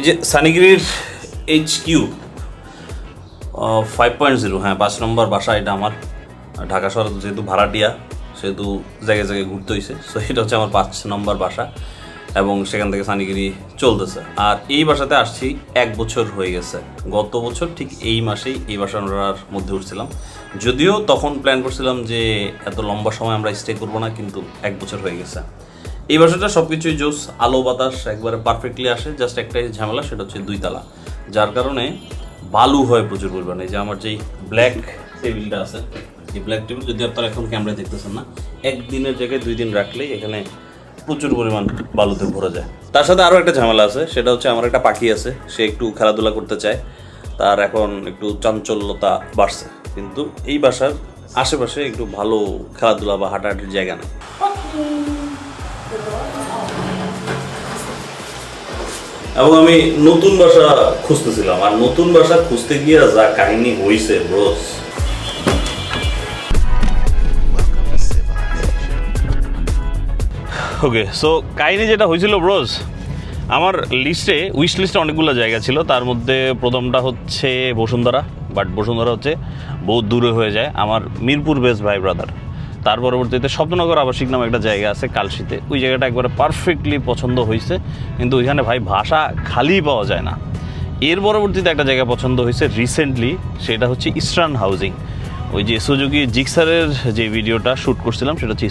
এই যে সানিগিরির HQ 5.0, হ্যাঁ 5 নম্বর বাসা এটা আমার। ঢাকা শহর যেহেতু ভাড়াটিয়া সেহেতু জায়গায় জায়গায় ঘুরতে হয়েছে, সো এটা হচ্ছে আমার 5 নম্বর বাসা এবং সেখান থেকে সানিগিরি চলতেছে। আর এই বাসাতে আসছি 1 বছর হয়ে গেছে। গত বছর ঠিক এই মাসেই এই বাসার মধ্যে উঠছিলাম, যদিও তখন প্ল্যান করছিলাম যে এত লম্বা সময় আমরা স্টে করবো না, কিন্তু 1 বছর হয়ে গেছে। এই বাসাটা সব কিছুই জোস, আলো বাতাস একবারে পারফেক্টলি আসে। জাস্ট একটাই ঝামেলা, সেটা হচ্ছে 2 তলা, যার কারণে বালু হয় প্রচুর পরিমাণে। যে আমার যেই ব্ল্যাক টেবিলটা আছে, এই ব্ল্যাক টেবিল যদি আপনারা এখন ক্যামেরায় দেখতেছেন না, একদিনের জায়গায় 2 দিন রাখলেই এখানে প্রচুর পরিমাণ বালুতে ভরে যায়। তার সাথে আরও একটা ঝামেলা আছে, সেটা হচ্ছে আমার একটা পাখি আছে, সে একটু খেলাধুলা করতে চায়, তার এখন একটু চাঞ্চল্যতা বাড়ছে, কিন্তু এই বাসার আশেপাশে একটু ভালো খেলাধুলা বা হাঁটাহাঁটির জায়গা নেই। এবং আমি নতুন বাসা খুঁজতেছিলাম, আর নতুন বাসা খুঁজতে গিয়ে যা কাহিনী হয়েছে ব্রোস। ওকে, সো কাহিনী যেটা হয়েছিল ব্রোস, আমার উইশ লিস্টে অনেকগুলো জায়গা ছিল। তার মধ্যে প্রথমটা হচ্ছে বসুন্ধরা, বাট বসুন্ধরা হচ্ছে বহুত দূরে হয়ে যায়। আমার মিরপুর বেস ভাই ব্রাদার। তার পরবর্তীতে স্বপ্ননগর আবাসিক নামে একটা জায়গা আছে কালশিতে, ওই জায়গাটা একবারে পারফেক্টলি পছন্দ হয়েছে, কিন্তু ওইখানে ভাই ভাষা খালি পাওয়া যায় না। এর পরবর্তীতে একটা জায়গা পছন্দ হয়েছে রিসেন্টলি, সেটা হচ্ছে ইস্টার্ন হাউজিং। ওই যে সুজুকি জিক্সারের যে ভিডিওটা শ্যুট করছিলাম সেটা হচ্ছে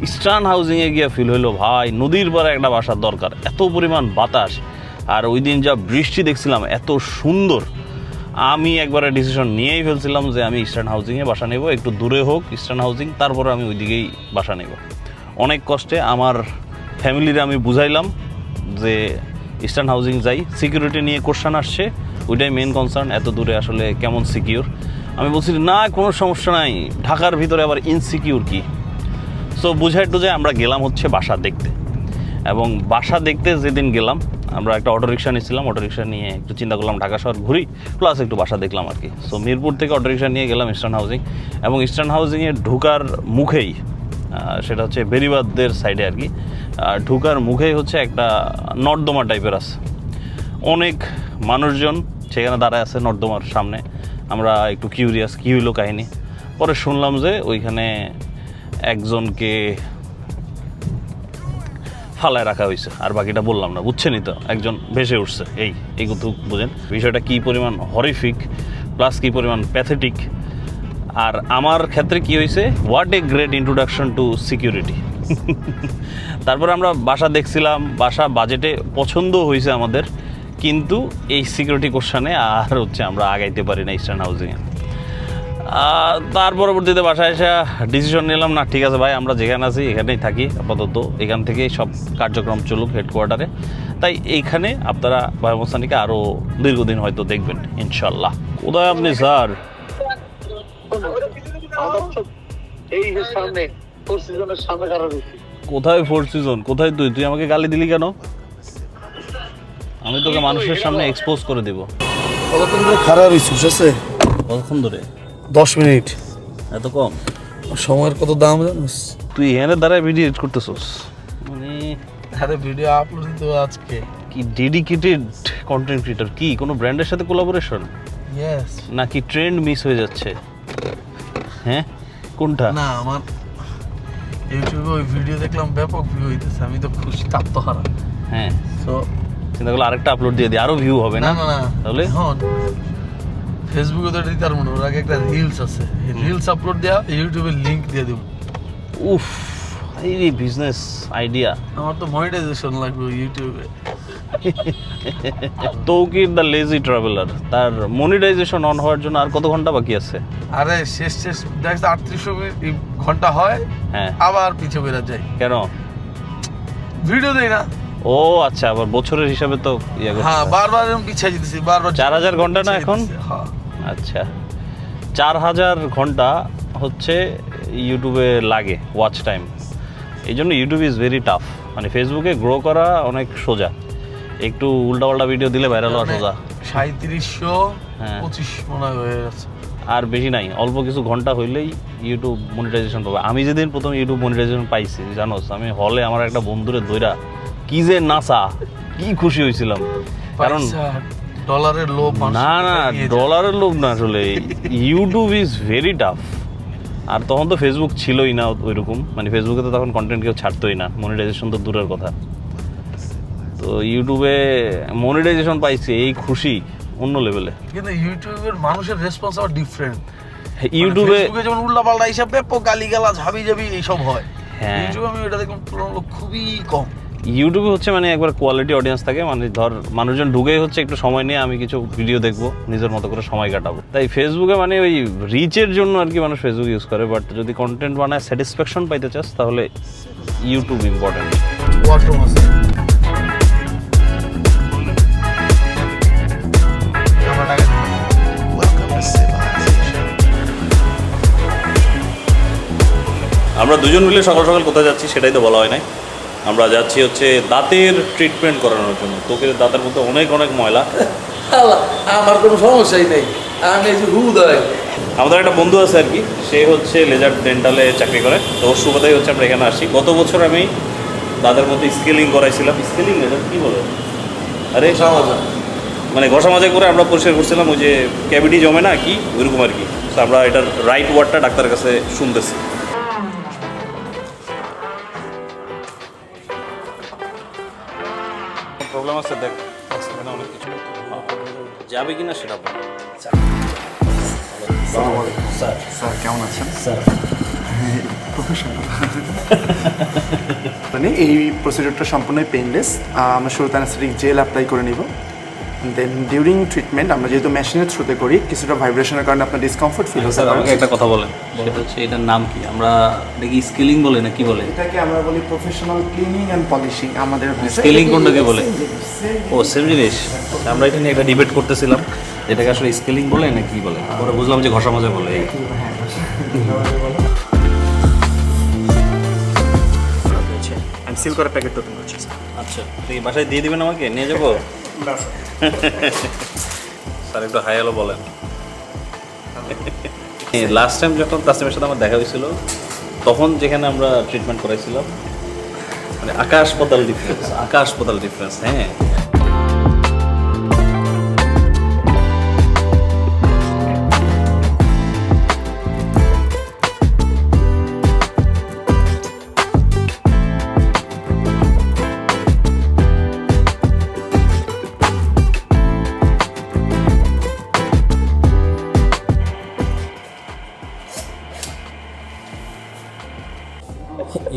ইস্টার্ন হাউজিংয়ে গিয়ে ফিল হলো ভাই নদীর পাড়ে একটা বাসার দরকার, এত পরিমাণ বাতাস, আর ওই দিন যা বৃষ্টি দেখছিলাম এত সুন্দর। আমি একবারে ডিসিশন নিয়েই ফেলছিলাম যে আমি ইস্টার্ন হাউজিংয়ে বাসা নেব, একটু দূরে হোক ইস্টার্ন হাউজিং, তারপরে আমি ওইদিকেই বাসা নেব। অনেক কষ্টে আমার ফ্যামিলির আমি বুঝাইলাম যে ইস্টার্ন হাউজিং যাই, সিকিউরিটি নিয়ে কোশ্চেন আসছে, ওইটাই মেন কনসার্ন, এত দূরে আসলে কেমন সিকিউর। আমি বলছি না কোনো সমস্যা নাই, ঢাকার ভিতরে আবার ইনসিকিউর কি। সো বুঝাই টুঝাই আমরা গেলাম হচ্ছে বাসা দেখতে, এবং বাসা দেখতে যেদিন গেলাম আমরা একটা অটোরিকশা নিয়েছিলাম, অটোরিকশা নিয়ে একটু চিন্তা করলাম ঢাকা শহর ঘুরি প্লাস একটু বাসা দেখলাম আর কি। সো মিরপুর থেকে অটোরিকশা নিয়ে গেলাম ইস্টার্ন হাউজিং, এবং ইস্টার্ন হাউজিংয়ে ঢুকার মুখেই, সেটা হচ্ছে বেরিবাদদের সাইডে আর কি, ঢুকার মুখেই হচ্ছে একটা নর্দমা টাইপের আছে, অনেক মানুষজন সেখানে দাঁড়ায় আছে নর্দমার সামনে। আমরা একটু কিউরিয়াস কী হইলো কাহিনী, পরে শুনলাম যে ওইখানে একজনকে ফালায় রাখা হয়েছে, আর বাকিটা বললাম না, বুঝছেনই তো, একজন ভেসে উঠছে, এই কথা বুঝেন বিষয়টা কী পরিমাণ হরিফিক প্লাস কী পরিমাণ প্যাথেটিক। আর আমার ক্ষেত্রে কি হয়েছে, what a great introduction to security. তারপরে আমরা বাসা দেখছিলাম, বাসা বাজেটে পছন্দ হয়েছে আমাদের, কিন্তু এই সিকিউরিটি কোশ্চেনে আর হচ্ছে আমরা আগাইতে পারি না ইস্টার্ন হাউজিংয়ে। তার পরবর্তীতে বাসায় এসে ডিসিশন নিলাম, না ঠিক আছে ভাই আমরা যেখানে আছি এখানেই থাকি আপাতত, এখান থেকেই সব কার্যক্রম চলুক হেডকোয়ার্টারে। তাই এইখানে আপনারা ভাই মোস্তানিকে আরও দীর্ঘদিন হয়তো দেখবেন ইনশাল্লাহ। কোথায় আপনি স্যার? কোথায় 4 সিজন? কোথায় তুই আমাকে গালি দিলি কেন? আমি তোকে মানুষের সামনে এক্সপোজ করে দিব। কতক্ষণ ধরে খারাপ হয়েছিস? আছে কতক্ষণ ধরে? 10 মিনিট। এত কম সময়ের কত দাম জানিস? তুই এখানে দাঁড়ায় ভিডিও এডিট করতেছস, মানে আরে ভিডিও আপলোড দিতে আজকে। কি ডেডিকেটেড কন্টেন্ট ক্রিয়েটর? কি কোনো ব্র্যান্ডের সাথে কোলাবোরেশন ইয়েস নাকি ট্রেন্ড মিস হয়ে যাচ্ছে? হ্যাঁ কোনটা? না আমার ইউটিউবে ওই ভিডিও দেখলাম ব্যাপক ভিউ হইতেছে, আমি তো খুশি কাঁপতহারা। হ্যাঁ তো চিন্তা করলে আরেকটা আপলোড দিয়ে দিই, আরো ভিউ হবে না? না না তাহলে এখন ফেসবুকে তো দিতে পারবো না, ওর আগে একটা রিলস আছে, রিলস আপলোড দেওয়া, ইউটিউবের লিংক দিয়ে দেবো। উফ, এই বিজনেস আইডিয়া। আমার তো মনিটাইজেশন লাগবে ইউটিউবে। তৌকির দ্য লেজি ট্রাভেলার, তার মনিটাইজেশন অন হওয়ার জন্য আর কত ঘন্টা বাকি আছে? আরে শেষ দেখছ 38 ঘন্টা হয়, হ্যাঁ আবার পিছে বেরা যায়। কেন? ভিডিও দেই না। ও আচ্ছা, আবার বছরের হিসাবে তো ইয়ে করতে হ্যাঁ হয়। বারবার এরকম পিছিয়ে যেতেছি, বারবার 4000 ঘন্টা না এখন? হ্যাঁ আচ্ছা 4000 ঘন্টা হচ্ছে ইউটিউবে লাগে ওয়াচ টাইম। এই জন্য ইউটিউব ইজ ভেরি টাফ, মানে ফেসবুকে গ্রো করা অনেক সোজা, একটু উল্টাপাল্টা ভিডিও দিলে ভাইরাল হওয়া সোজা। 3725 মনে হয় হয়ে গেছে, আর বেশি নাই, অল্প কিছু ঘন্টা হইলেই ইউটিউব মনিটাইজেশন পাবে। আমি যেদিন প্রথম ইউটিউব মনিটাইজেশন পাইছি জানোস, আমি হলে আমার একটা বন্ধুরে দইরা কি যে নাচা, কি খুশি হয়েছিলাম। কারণ ডলারের লোভ না ডলারের লোভ না, আসলে ইউটিউব ইজ ভেরি টাফ। আর তখন তো ফেসবুক ছিলই না ওইরকম, মানে ফেসবুকে তো তখন কন্টেন্ট কেউ ছাড়তোই না, মনিটাইজেশন তো দূরের কথা। তো ইউটিউবে মনিটাইজেশন পাইছি, এই খুশি অন্য লেভেলে। কিন্তু ইউটিউবের মানুষের রেসপন্স আবার ডিফারেন্ট। ইউটিউবে যেমন উল্লাপাল্টা হিসাবে গালিগালাজ হাবিজাবি এইসব হয়, হ্যাঁ ইউটিউবে আমি এটা দেখলাম তুলনামূলক খুবই কম। ইউটিউবে হচ্ছে মানে একবার কোয়ালিটি অডিয়েন্স থাকে, মানে ধর মানুষজন ঢুকেই হচ্ছে একটু সময় নিয়ে আমি কিছু ভিডিও দেখবো, নিজের মতো করে সময় কাটাবো। তাই ফেসবুকে মানে ওই রিচের জন্য আর কি মানুষ ফেসবুক ইউজ করে, বাট যদি কন্টেন্ট বানায় স্যাটিসফ্যাকশন পাইতে চাস তাহলে ইউটিউব ইম্পর্টেন্ট। ওয়াশরুম আছে, আমরা দুজন মিলে সকাল সকাল কোথায় যাচ্ছি সেটাই তো বলা হয় নাই। আমরা যাচ্ছি হচ্ছে দাঁতের ট্রিটমেন্ট করানোর জন্য। তোকে দাঁতের মধ্যে অনেক অনেক ময়লা। আমার কোনো সমস্যাই নেই, আমি এই যে হুদয়। আমাদের একটা বন্ধু আছে আর কি, সে হচ্ছে লেজার ডেন্টালে চাকরি করে, তো ওর সুবাদেই হচ্ছে আমরা এখানে আসি। গত বছর আমি দাঁতের মধ্যে স্কেলিং করাইছিলাম। স্কেলিং এটা কী বলে, আরে মানে ঘষা মাজা করে আমরা পরিষ্কার করছিলাম, ওই যে ক্যাভিটি জমে না কি ওইরকম আর কি। তো আমরা এটার রাইট ওয়ার্ডটা ডাক্তারের কাছে শুনতেছি। প্রবলেম আছে দেখ, অনেক কিছু যাবে কিনা সেটা স্যার কেমন আছেন? Sir professional. মানে এই প্রসিডিউরটা সম্পূর্ণই পেইনলেস। আমরা শুরুতে অ্যানেস্থেটিক জেল অ্যাপ্লাই করে নিব, দেন ডিউরিং ট্রিটমেন্ট আমরা যেহেতু মেশিনের থ্রুতে করি, কিছুটা ভাইব্রেশনের কারণে আপনার ডিসকমফোর্ট ফিল হতে স্যার পারে। আমাকে একটা কথা বলেন, সেটা হচ্ছে এটার নাম কি? আমরা দেখি স্কেলিং বলে না কি বলে? এটাকে আমরা বলি প্রফেশনাল ক্লিনিং অ্যান্ড পলিশিং আমাদের ভাষায়। স্কেলিং কোনটাকে বলে? ও সেম জিনিস। আমরা এটা নিয়ে একটা ডিবেট করতেছিলাম, এটাকে আসলে স্কেলিং বলে না কি বলে। পরে বুঝলাম যে ঘষা মাজা বলে। আমি সিল করে প্যাকেট ওপেন করছি স্যার। আচ্ছা, তুই বাসায় দিয়ে দিবেন আমাকে, নিয়ে যাবো? স্যার একটু হাই হ্যালো বলেন। লাস্ট টাইম যখন তাসলিমের সাথে আমার দেখা হয়েছিল, তখন যেখানে আমরা ট্রিটমেন্ট করাইছিলাম, মানে আকাশ পাতাল ডিফারেন্স, আকাশ পাতাল ডিফারেন্স। হ্যাঁ,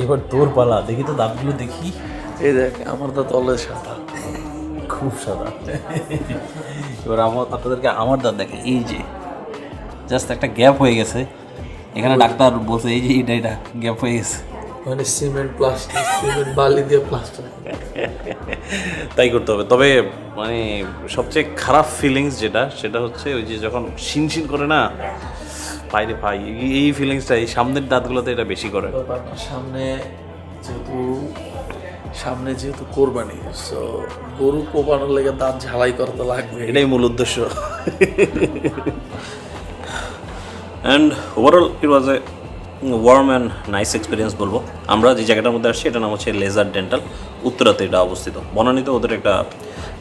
এবার তোর পালা, দেখি তো দাঁতগুলো দেখি। এই দেখ আমার তো তলের সাদা, খুব সাদা। এবার আপনাদেরকে আমার দাঁত দেখে, এই যে জাস্ট একটা গ্যাপ হয়ে গেছে এখানে। ডাক্তার বলছে এই যে এটা গ্যাপ হয়ে গেছে, মানে সিমেন্ট প্লাস্টার, সিমেন্ট বালি দিয়ে প্লাস্টার। তাই করতে হবে। তবে মানে সবচেয়ে খারাপ ফিলিংস যেটা, সেটা হচ্ছে ওই যে যখন শিনশিন করে না পাইরে পাই, এই ফিলিংসটা এই সামনের দাঁতগুলোতে এটা বেশি করে। সামনে যেহেতু কোরবানি, সো গরু কোপানোর লেগে দাঁত ঝালাই করতে লাগবে, এটাই মূল উদ্দেশ্য। And overall it was A warm and nice experience বলবো। আমরা যে জায়গাটার মধ্যে আসছি এটার নাম হচ্ছে লেজার ডেন্টাল, উত্তরাতে এটা অবস্থিত। বনানীতে ওদের একটা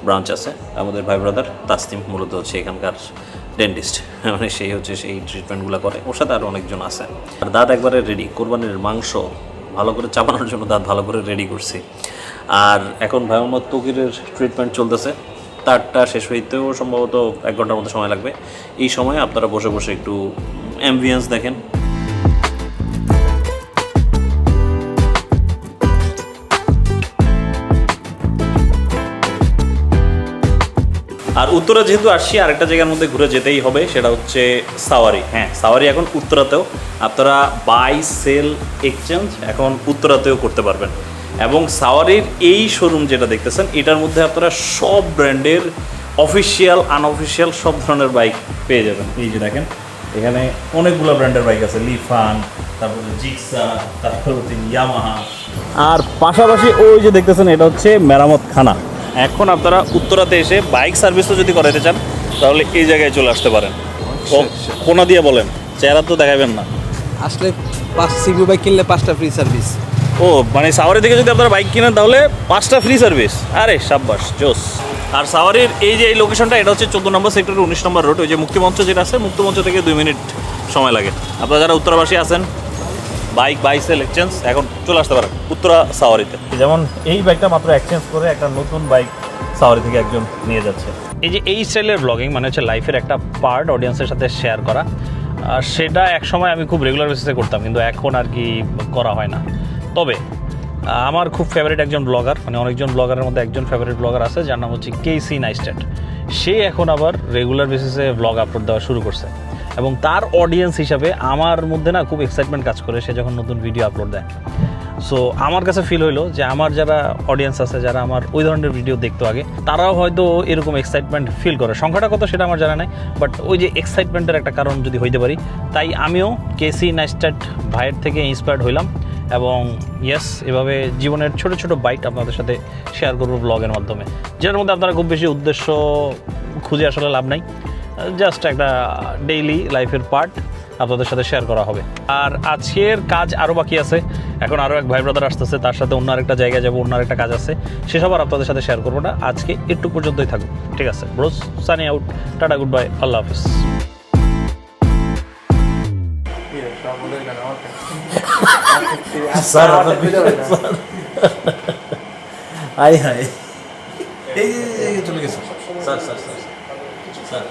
ব্রাঞ্চ আছে। আমাদের ভাই ব্রাদার তাসলিম মূলত হচ্ছে এখানকার ডেন্টিস্ট, মানে সেই হচ্ছে সেই ট্রিটমেন্টগুলো করে। ওর সাথে আরও অনেকজন আছে। আর দাঁত একবারে রেডি, কোরবানির মাংস ভালো করে চাপানোর জন্য দাঁত ভালো করে রেডি করছি। আর এখন ভাই মোহাম্মদ তকিরের ট্রিটমেন্ট চলতেছে, তারটা শেষ হইতেও সম্ভবত 1 ঘন্টার মতো সময় লাগবে। এই সময় আপনারা বসে বসে একটু অ্যাম্বিয়েন্স দেখেন। আর উত্তরা যেহেতু আসছি, আরেকটা জায়গার মধ্যে ঘুরে যেতেই হবে, সেটা হচ্ছে সাওয়ারি। হ্যাঁ, সাওয়ারি এখন উত্তরাতেও আপনারা বাই সেল এক্সচেঞ্জ এখন উত্তরাতেও করতে পারবেন। এবং সাওয়ারির এই শোরুম যেটা দেখতেছেন, এটার মধ্যে আপনারা সব ব্র্যান্ডের অফিসিয়াল আনঅফিসিয়াল সব ধরনের বাইক পেয়ে যাবেন। এই যে দেখেন, এখানে অনেকগুলো ব্র্যান্ডের বাইক আছে, লিফান, তারপরে জিক্সা, তারপরে হচ্ছে ইয়ামাহা। আর পাশাপাশি ওই যে দেখতেছেন, এটা হচ্ছে মেরামত খানা। এখন আপনারা উত্তরাতে এসে বাইক সার্ভিসও যদি করাতে চান, তাহলে এই জায়গায় চলে আসতে পারেন। কোনা দিয়ে বলেন, চেহারা তো দেখাবেন না। আসলে 5 সিভিউ বাইক কিনলে 5টা ফ্রি সার্ভিস। ও মানে সাওয়ারি থেকে যদি আপনারা বাইক কিনেন তাহলে 5টা ফ্রি সার্ভিস। আরে সাব্বাস, জোস। আর সাওয়ারির এই যে এই লোকেশনটা, এটা হচ্ছে 14 নম্বর সেক্টরের 19 নম্বর রোড। ওই যে মুক্তিমঞ্চ যেটা আছে, মুক্তিমঞ্চ থেকে 2 মিনিট সময় লাগে। আপনারা যারা উত্তরাবাসী আছেন, বাইক বাইসেল এক্সচেঞ্জ, এখন চলে আসতে পারেন উত্তরা সাওয়ারিতে। যেমন এই বাইকটা মাত্র এক্সচেঞ্জ করে একটা নতুন বাইক সাওয়ারি থেকে একজন নিয়ে যাচ্ছে। এই যে এই স্টাইলের ব্লগিং মানে হচ্ছে লাইফের একটা পার্ট অডিয়েন্সের সাথে শেয়ার করা, আর সেটা এক সময় আমি খুব রেগুলার বেসিসে করতাম, কিন্তু এখন আর কি করা হয় না। তবে আমার খুব ফেভারিট একজন ব্লগার, মানে অনেকজন ব্লগারের মধ্যে একজন ফেভারিট ব্লগার আছে যার নাম হচ্ছে কেসি নাইস্টেট। সে এখন আবার রেগুলার বেসিসে ব্লগ আপলোড দেওয়া শুরু করছে, এবং তার অডিয়েন্স হিসাবে আমার মধ্যে না খুব এক্সাইটমেন্ট কাজ করে সে যখন নতুন ভিডিও আপলোড দেয়। সো আমার কাছে ফিল হইলো যে আমার যারা অডিয়েন্স আছে, যারা আমার ওই ধরনের ভিডিও দেখতো আগে, তারাও হয়তো এরকম এক্সাইটমেন্ট ফিল করে। সংখ্যাটা কত সেটা আমার জানা নাই, বাট ওই যে এক্সাইটমেন্টের একটা কারণ যদি হইতে পারি, তাই আমিও কেসি নাইস্টেট ভাইয়ের থেকে ইন্সপায়ার্ড হইলাম, এবং ইয়েস, এভাবে জীবনের ছোট ছোট বাইট আপনাদের সাথে শেয়ার করবো ব্লগের মাধ্যমে, যেটার মধ্যে আপনারা খুব বেশি উদ্দেশ্য খুঁজে আসলে লাভ নাই, জাস্ট একটা ডেইলি লাইফের পার্ট আপনাদের সাথে শেয়ার করা হবে। আর আজকের কাজ আরও বাকি আছে, এখন আরও এক ভাই ব্রাদার আসতেছে, তার সাথে অন্য আরেকটা জায়গায় যাবো, অন্য আরেকটা কাজ আছে, সেসব আর আপনাদের সাথে শেয়ার করবো না। আজকে একটু পর্যন্তই থাকবো, ঠিক আছে bros? Sunny out, tata, good bye, আল্লাহ হাফিজ। হাই হাই, এই চলে গেছে স্যার স্যার স্যার স্যার